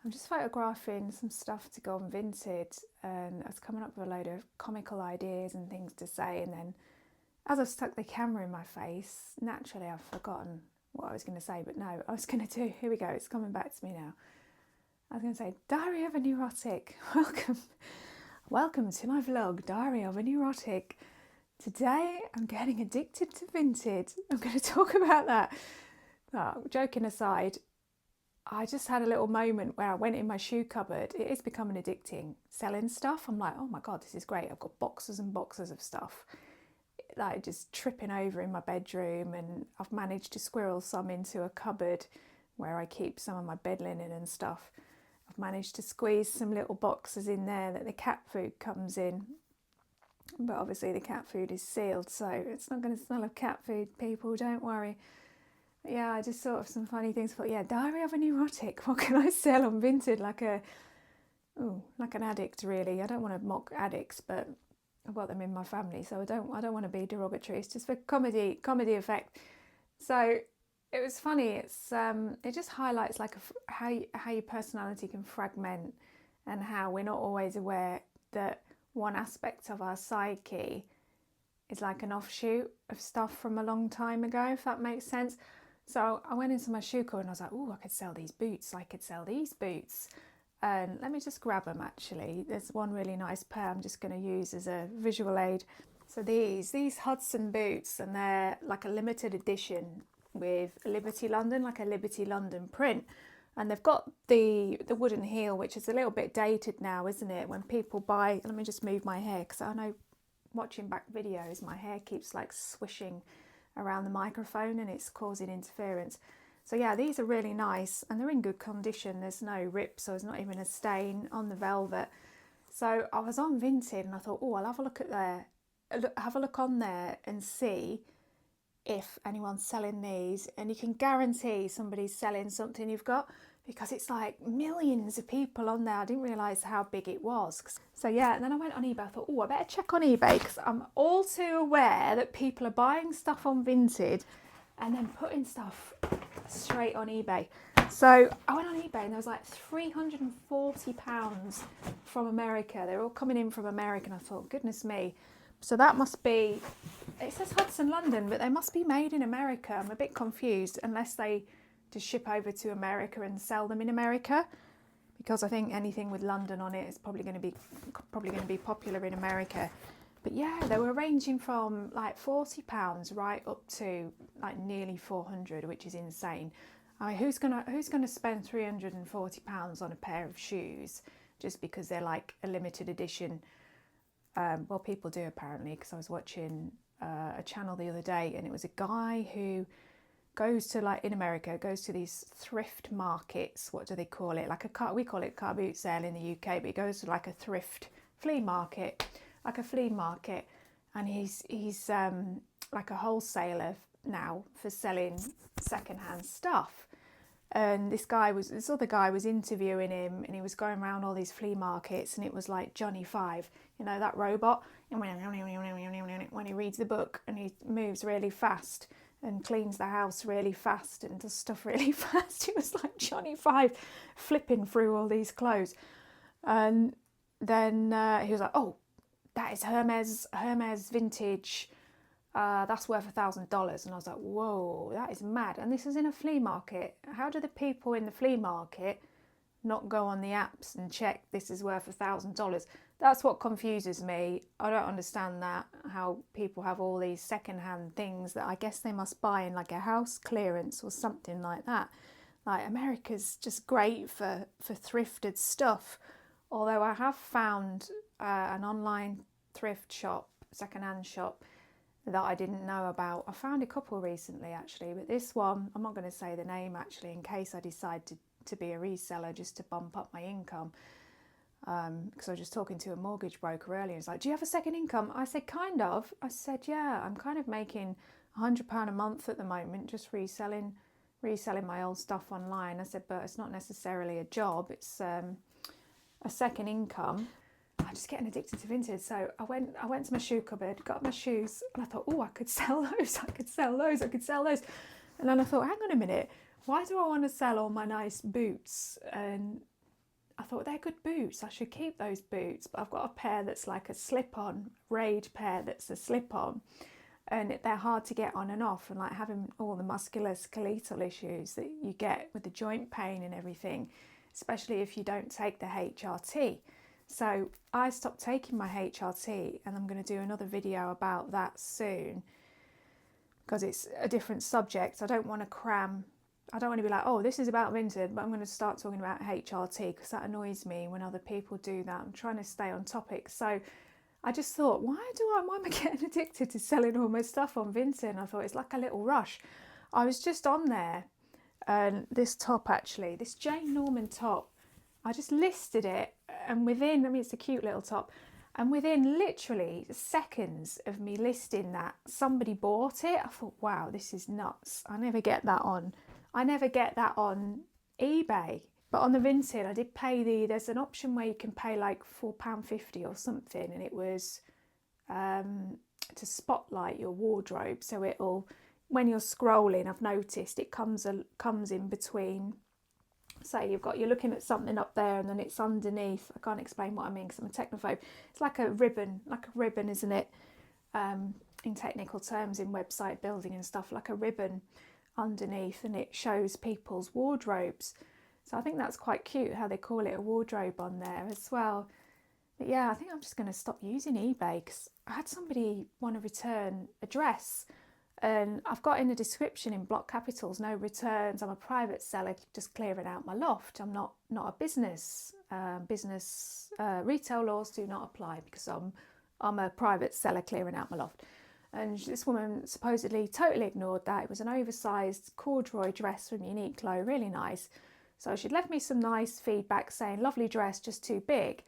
I'm just photographing some stuff to go on Vinted, and I was coming up with a load of comical ideas and things to say, and then as I've stuck the camera in my face, naturally I've forgotten what I was going to say, but no, I was going to do, here we go, it's coming back to me now. I was going to say, Diary of a Neurotic. Welcome to my vlog, Diary of a Neurotic. Today I'm getting addicted to Vinted. I'm going to talk about that. Joking aside, I just had a little moment where I went in my shoe cupboard. It is becoming addicting. Selling stuff, I'm like, oh my God, this is great. I've got boxes and boxes of stuff, like just tripping over in my bedroom, and I've managed to squirrel some into a cupboard where I keep some of my bed linen and stuff. I've managed to squeeze some little boxes in there that the cat food comes in, but obviously the cat food is sealed, so it's not going to smell of cat food, people, don't worry. But yeah, I just thought of some funny things. I thought, yeah, Diary of a Neurotic, what can I sell on Vinted? Like an addict, really. I don't want to mock addicts, but I've got them in my family, so I don't want to be derogatory. It's just for comedy effect. So it was funny. It just highlights like how your personality can fragment, and how we're not always aware that one aspect of our psyche is like an offshoot of stuff from a long time ago, if that makes sense. So I went into my shoe cupboard and I was like, oh, I could sell these boots. I could sell these boots. And let me just grab them, actually. There's one really nice pair I'm just going to use as a visual aid. So these Hudson boots, and they're like a limited edition with Liberty London, like a Liberty London print. And they've got the wooden heel, which is a little bit dated now, isn't it? When people buy, let me just move my hair, because I know watching back videos, my hair keeps like swishing around the microphone and it's causing interference. So yeah, these are really nice and they're in good condition. There's no rips, so there's not even a stain on the velvet. So I was on Vinted and I thought, oh, I'll have a look on there and see if anyone's selling these. And you can guarantee somebody's selling something you've got, because it's like millions of people on there. I didn't realise how big it was. So yeah, and then I went on eBay. I thought, oh, I better check on eBay, because I'm all too aware that people are buying stuff on Vinted and then putting stuff straight on eBay. So I went on eBay and there was like £340 from America. They're all coming in from America, and I thought, goodness me. So that must be, it says Hudson London, but they must be made in America. I'm a bit confused, unless they just ship over to America and sell them in America, because I think anything with London on it is probably going to be popular in America. But yeah, they were ranging from like £40 right up to like nearly 400, which is insane. I mean, who's gonna spend £340 on a pair of shoes just because they're like a limited edition? Well, people do apparently, because I was watching a channel the other day, and it was a guy who goes to, like in America, goes to these thrift markets. What do they call it? We call it car boot sale in the UK, but he goes to like a thrift flea market, and he's like a wholesaler now for selling secondhand stuff. And this other guy was interviewing him, and he was going around all these flea markets, and it was like Johnny Five, you know, that robot, when he reads the book, and he moves really fast and cleans the house really fast and does stuff really fast. It was like Johnny Five flipping through all these clothes. And then he was like, oh, that is Hermes vintage. That's worth $1,000. And I was like, whoa, that is mad. And this is in a flea market. How do the people in the flea market not go on the apps and check this is worth $1,000? That's what confuses me. I don't understand that, how people have all these secondhand things that I guess they must buy in like a house clearance or something like that. Like, America's just great for thrifted stuff. Although I have found an online thrift shop, secondhand shop, that I didn't know about. I found a couple recently actually, but this one, I'm not going to say the name actually, in case I decide to be a reseller just to bump up my income. Because I was just talking to a mortgage broker earlier. He's like, do you have a second income? I said, kind of. I said, yeah, I'm kind of making £100 a month at the moment, just reselling my old stuff online. I said, but it's not necessarily a job, it's a second income. I'm just getting addicted to Vinted. So I went to my shoe cupboard, got my shoes, and I thought, oh, I could sell those. And then I thought, hang on a minute, why do I want to sell all my nice boots? And I thought they're good boots, I should keep those boots, but I've got a pair that's like a slip-on, raid pair that's a slip-on, and they're hard to get on and off, and like having all the musculoskeletal issues that you get with the joint pain and everything, especially if you don't take the HRT. So I stopped taking my HRT, and I'm going to do another video about that soon because it's a different subject. I don't want to be like, oh, this is about Vinted, but I'm going to start talking about HRT because that annoys me when other people do that. I'm trying to stay on topic. So I just thought, why am I getting addicted to selling all my stuff on Vinted? And I thought it's like a little rush. I was just on there, and this top actually, this Jane Norman top, I just listed it, and within, I mean, it's a cute little top, and within literally seconds of me listing that, somebody bought it. I thought, wow, this is nuts. I never get that on eBay. But on the Vinted, I did pay there's an option where you can pay like £4.50 or something, and it was to spotlight your wardrobe. So it'll, when you're scrolling, I've noticed it comes in between. Say you're looking at something up there, and then it's underneath. I can't explain what I mean because I'm a technophobe. It's like a ribbon, isn't it? In technical terms, in website building and stuff, like a ribbon underneath, and it shows people's wardrobes. So I think that's quite cute how they call it a wardrobe on there as well. But yeah, I think I'm just going to stop using eBay because I had somebody want to return a dress, and I've got in the description in block capitals, no returns. I'm a private seller just clearing out my loft. I'm not a business. Retail laws do not apply because I'm a private seller clearing out my loft. And this woman supposedly totally ignored that. It was an oversized corduroy dress from Uniqlo, really nice. So she'd left me some nice feedback saying, lovely dress, just too big.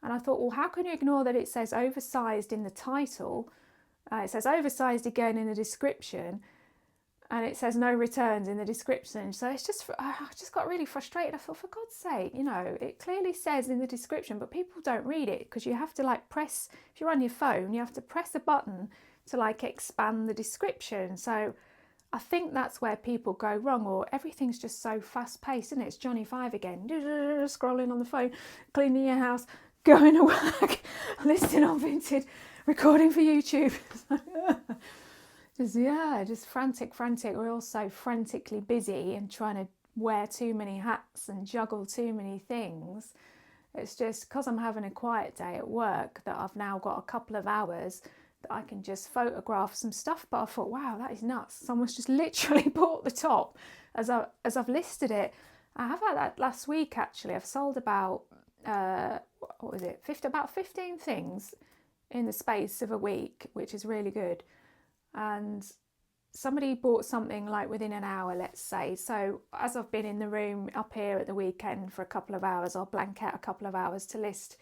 And I thought, well, how can you ignore that it says oversized in the title? It says oversized again in the description, and it says no returns in the description. So I just got really frustrated. I thought, for God's sake, it clearly says in the description, but people don't read it because you have to like press, if you're on your phone, you have to press a button to like expand the description. So I think that's where people go wrong, or everything's just so fast paced, isn't it? It's Johnny Five again, scrolling on the phone, cleaning your house, going to work, listing on Vinted, recording for YouTube. just frantic. We're all so frantically busy and trying to wear too many hats and juggle too many things. It's just because I'm having a quiet day at work that I've now got a couple of hours that I can just photograph some stuff. But I thought, wow, that is nuts. Someone's just literally bought the top as I've listed it. I have had that last week actually. I've sold about about 15 things in the space of a week, which is really good. And somebody bought something like within an hour, let's say. So as I've been in the room up here at the weekend for a couple of hours, I'll blank out a couple of hours to list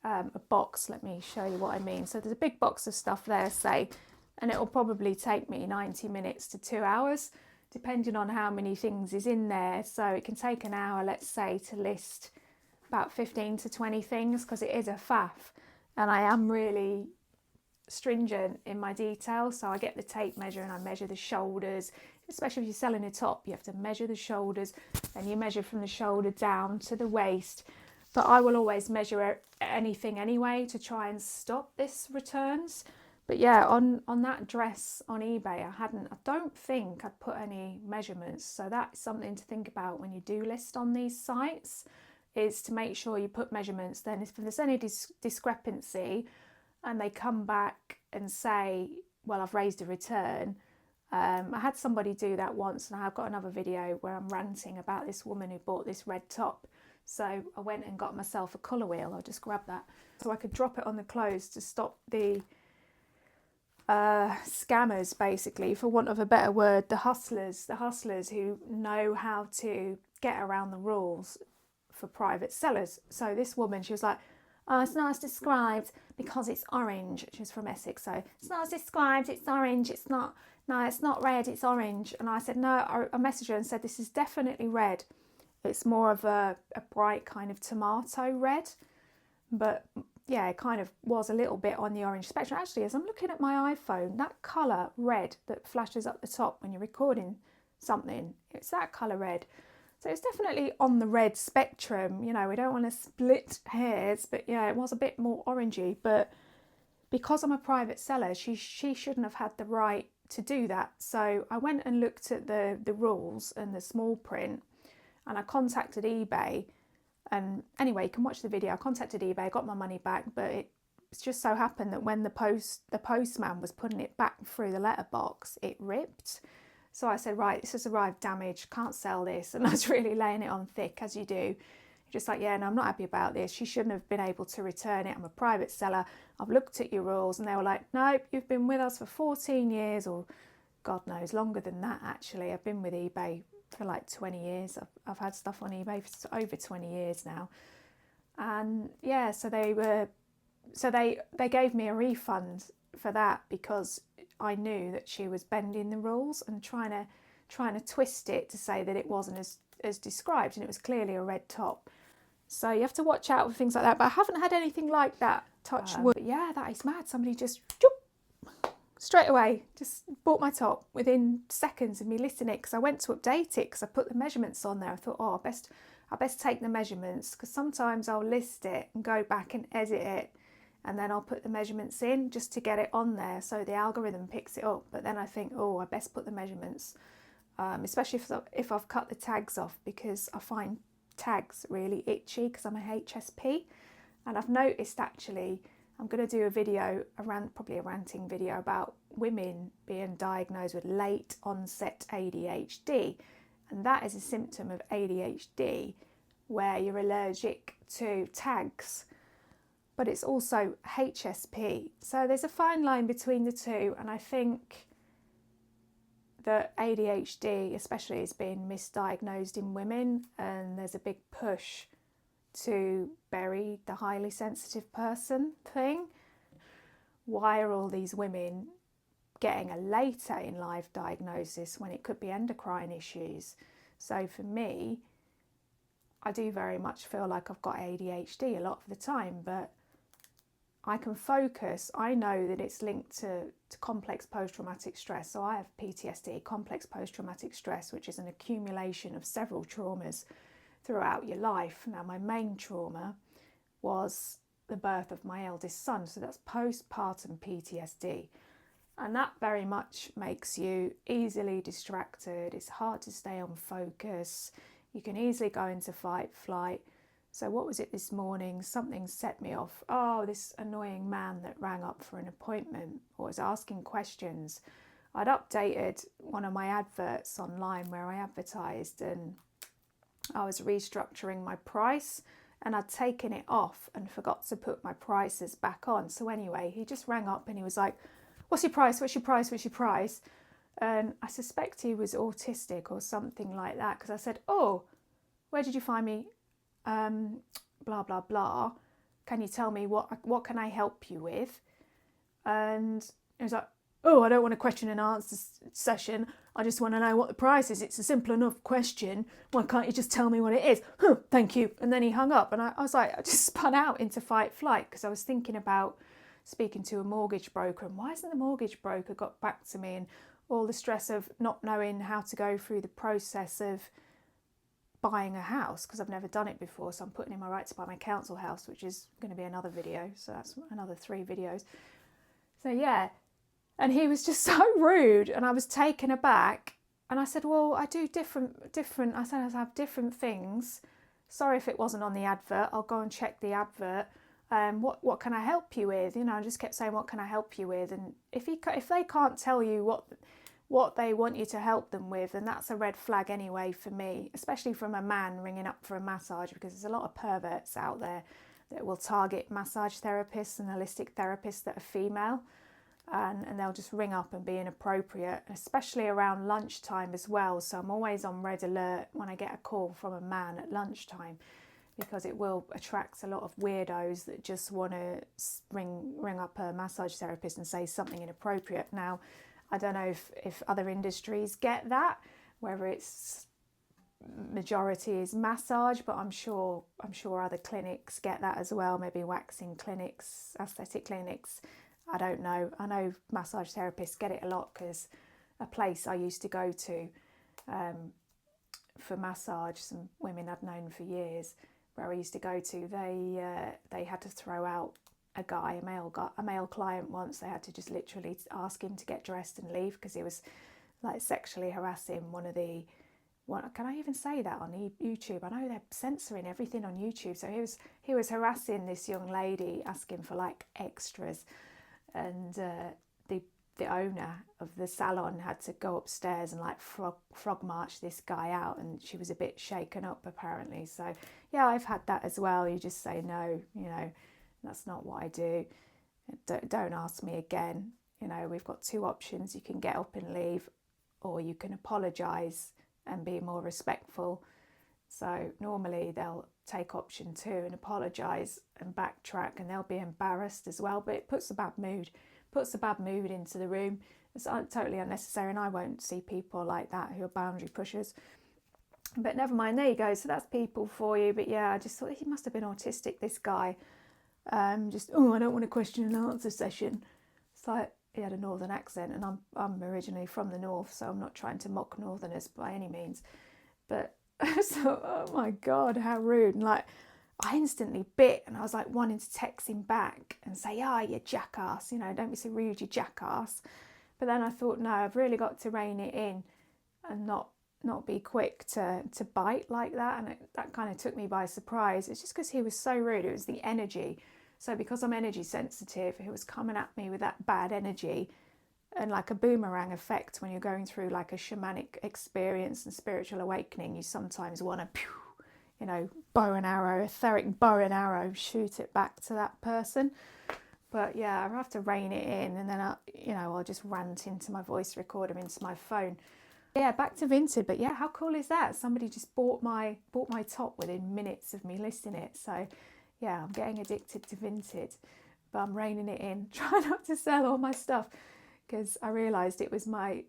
a box. Let me show you what I mean. So there's a big box of stuff there, say, and it'll probably take me 90 minutes to 2 hours, depending on how many things is in there. So it can take an hour, let's say, to list about 15 to 20 things, because it is a faff, and I am really stringent in my detail. So I get the tape measure and I measure the shoulders, especially if you're selling a top. You have to measure the shoulders, and you measure from the shoulder down to the waist. But I will always measure anything anyway to try and stop this returns. But yeah, on that dress on eBay, I don't think I'd put any measurements. So that's something to think about when you do list on these sites, is to make sure you put measurements. Then if there's any discrepancy and they come back and say, well, I've raised a return. I had somebody do that once, and I've got another video where I'm ranting about this woman who bought this red top. So I went and got myself a colour wheel. I'll just grab that so I could drop it on the clothes to stop the scammers, basically, for want of a better word, the hustlers who know how to get around the rules for private sellers. So this woman, she was like, oh, it's not as described because it's orange. She's from Essex, so it's not as described, it's orange, it's not red, it's orange. And I said, no, I messaged her and said, this is definitely red. It's more of a bright kind of tomato red, but yeah, it kind of was a little bit on the orange spectrum. Actually, as I'm looking at my iPhone, that colour red that flashes up the top when you're recording something, it's that colour red. So it's definitely on the red spectrum. You know, we don't want to split hairs, but yeah, it was a bit more orangey. But because I'm a private seller, she shouldn't have had the right to do that. So I went and looked at the rules and the small print, and I contacted eBay. And anyway, you can watch the video. I contacted eBay, got my money back, but it just so happened that when the postman was putting it back through the letterbox, it ripped. So I said, right, this has arrived damaged, can't sell this. And I was really laying it on thick, as you do. Just like, yeah, no, I'm not happy about this. She shouldn't have been able to return it. I'm a private seller. I've looked at your rules. And they were like, nope, you've been with us for 14 years, or God knows, longer than that, actually. I've been with eBay for like 20 years. I've had stuff on eBay for over 20 years now. And yeah, so they gave me a refund for that, because I knew that she was bending the rules and trying to twist it to say that it wasn't as described, and it was clearly a red top. So you have to watch out for things like that. But I haven't had anything like that, touch wood. But yeah, that is mad. Somebody just straight away just bought my top within seconds of me listing it, because I went to update it because I put the measurements on there. I thought, oh, I best take the measurements, because sometimes I'll list it and go back and edit it, and then I'll put the measurements in just to get it on there so the algorithm picks it up. But then I think, oh, I best put the measurements, especially if I've cut the tags off, because I find tags really itchy because I'm a HSP. And I've noticed, actually, I'm going to do a video, probably a ranting video, about women being diagnosed with late onset ADHD. And that is a symptom of ADHD where you're allergic to tags. But it's also HSP. So there's a fine line between the two. And I think that ADHD especially is being misdiagnosed in women, and there's a big push to bury the highly sensitive person thing. Why are all these women getting a later in life diagnosis when it could be endocrine issues? So for me, I do very much feel like I've got ADHD a lot of the time, but I can focus. I know that it's linked to complex post-traumatic stress. So I have PTSD, complex post-traumatic stress, which is an accumulation of several traumas throughout your life. Now, my main trauma was the birth of my eldest son. So that's postpartum PTSD. And that very much makes you easily distracted. It's hard to stay on focus. You can easily go into fight, flight. So what was it this morning? Something set me off. Oh, this annoying man that rang up for an appointment or was asking questions. I'd updated one of my adverts online where I advertised, and I was restructuring my price, and I'd taken it off and forgot to put my prices back on. So anyway, he just rang up and he was like, what's your price? What's your price? What's your price? And I suspect he was autistic or something like that, because I said, oh, where did you find me? Blah, blah, blah. Can you tell me what can I help you with? And he was like, oh, I don't want a question and answer session. I just want to know what the price is. It's a simple enough question. Why can't you just tell me what it is? Thank you. And then he hung up, and I was like, I just spun out into fight flight, because I was thinking about speaking to a mortgage broker, and why hasn't the mortgage broker got back to me, and all the stress of not knowing how to go through the process of buying a house, because I've never done it before. So I'm putting in my right to buy my council house, which is going to be another video. So that's another 3 videos. So yeah, and he was just so rude, and I was taken aback. And I said, well, I do different. I said, I have different things. Sorry if it wasn't on the advert. I'll go and check the advert. What can I help you with? You know, I just kept saying, what can I help you with? And if they can't tell you what they want you to help them with, then that's a red flag anyway for me, especially from a man ringing up for a massage, because there's a lot of perverts out there that will target massage therapists and holistic therapists that are female, and they'll just ring up and be inappropriate, especially around lunchtime as well. So I'm always on red alert when I get a call from a man at lunchtime, because it will attract a lot of weirdos that just want to ring up a massage therapist and say something inappropriate. Now, I don't know if other industries get that, whether it's majority is massage, but I'm sure other clinics get that as well. Maybe waxing clinics, aesthetic clinics. I don't know. I know massage therapists get it a lot, because a place I used to go to for massage, some women I'd known for years, where I used to go to, they had to throw out a male client once. They had to just literally ask him to get dressed and leave because he was like sexually harassing can I even say that on YouTube? I know they're censoring everything on YouTube. So he was harassing this young lady, asking for like extras, and the owner of the salon had to go upstairs and like frog march this guy out, and she was a bit shaken up apparently. So yeah, I've had that as well. You just say no, that's not what I do. Don't ask me again. We've got two options. You can get up and leave, or you can apologise and be more respectful. So normally they'll take option 2 and apologise and backtrack, and they'll be embarrassed as well, but it puts a bad mood into the room. It's totally unnecessary, and I won't see people like that who are boundary pushers. But never mind, there you go. So that's people for you. But yeah, I just thought he must have been autistic, this guy. I don't want a question and answer session. It's like he had a northern accent, and I'm originally from the north, so I'm not trying to mock northerners by any means. But I thought, oh my God, how rude. And like, I instantly bit, and I was like wanting to text him back and say, you jackass, don't be so rude, you jackass. But then I thought, no, I've really got to rein it in and not be quick to bite like that. And that kind of took me by surprise. It's just because he was so rude. It was the energy. So because I'm energy sensitive, he was coming at me with that bad energy, and like a boomerang effect when you're going through like a shamanic experience and spiritual awakening, you sometimes want to bow and arrow, etheric bow and arrow, shoot it back to that person. But yeah, I have to rein it in, and then I'll just rant into my voice recorder, into my phone. Yeah, back to Vinted. But yeah, how cool is that? Somebody just bought my top within minutes of me listing it. So yeah, I'm getting addicted to Vinted, but I'm reining it in, trying not to sell all my stuff, because I realised it was a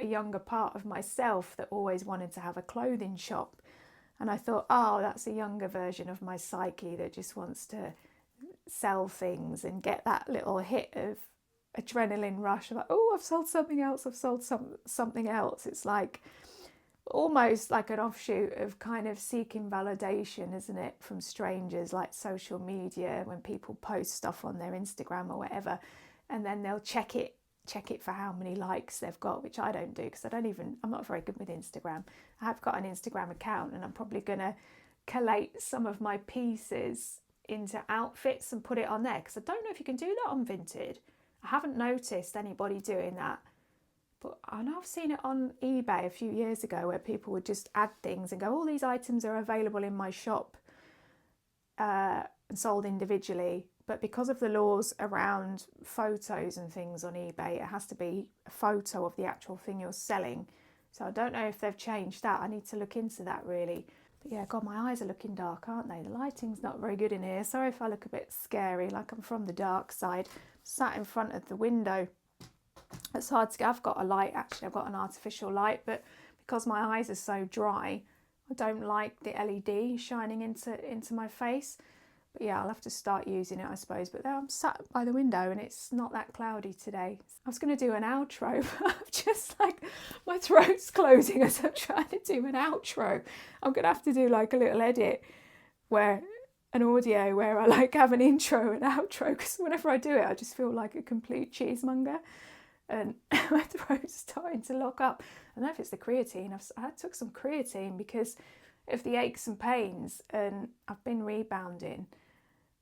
younger part of myself that always wanted to have a clothing shop. And I thought, that's a younger version of my psyche that just wants to sell things and get that little hit of adrenaline rush. Like, I've sold something else. Something else. It's like almost like an offshoot of kind of seeking validation, isn't it, from strangers, like social media, when people post stuff on their Instagram or whatever, and then they'll check it for how many likes they've got, which I don't do because I'm not very good with Instagram. I have got an Instagram account, and I'm probably going to collate some of my pieces into outfits and put it on there, because I don't know if you can do that on Vinted. I haven't noticed anybody doing that, but I know I've seen it on eBay a few years ago, where people would just add things and go, all these items are available in my shop, and sold individually. But because of the laws around photos and things on eBay, it has to be a photo of the actual thing you're selling. So I don't know if they've changed that. I need to look into that really. But yeah, God, my eyes are looking dark, aren't they? The lighting's not very good in here. Sorry if I look a bit scary, like I'm from the dark side. Sat in front of the window. It's hard to get. I've got a light, actually. I've got an artificial light, but because my eyes are so dry, I don't like the LED shining into my face. But yeah, I'll have to start using it, I suppose. But there I'm sat by the window, and it's not that cloudy today. I was going to do an outro, but I'm just like, my throat's closing as I'm trying to do an outro. I'm going to have to do like a little edit where an audio where I like have an intro and outro, because whenever I do it, I just feel like a complete cheesemonger, and my throat's starting to lock up. I don't know if it's the creatine. I took some creatine because of the aches and pains, and I've been rebounding,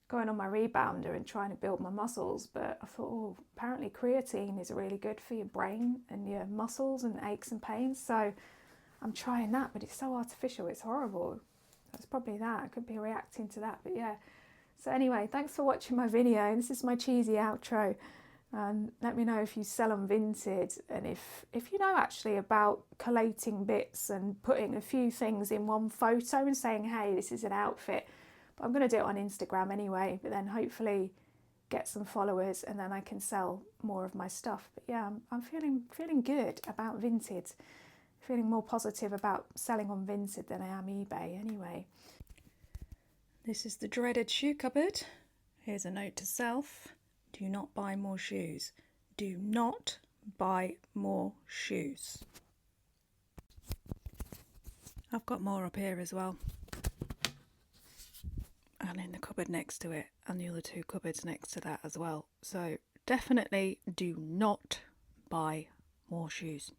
going on my rebounder and trying to build my muscles. But I thought, apparently creatine is really good for your brain and your muscles and aches and pains. So I'm trying that, but it's so artificial, it's horrible. It's probably that. I could be reacting to that, but yeah. So anyway, thanks for watching my video. This is my cheesy outro. And let me know if you sell on Vinted, and if you know actually about collating bits and putting a few things in one photo and saying, hey, this is an outfit. But I'm going to do it on Instagram anyway, but then hopefully get some followers, and then I can sell more of my stuff. But yeah, I'm feeling good about Vinted. Feeling more positive about selling on Vinted than I am eBay anyway. This is the dreaded shoe cupboard. Here's a note to self. Do not buy more shoes. Do not buy more shoes. I've got more up here as well, and in the cupboard next to it, and the other 2 cupboards next to that as well. So definitely do not buy more shoes.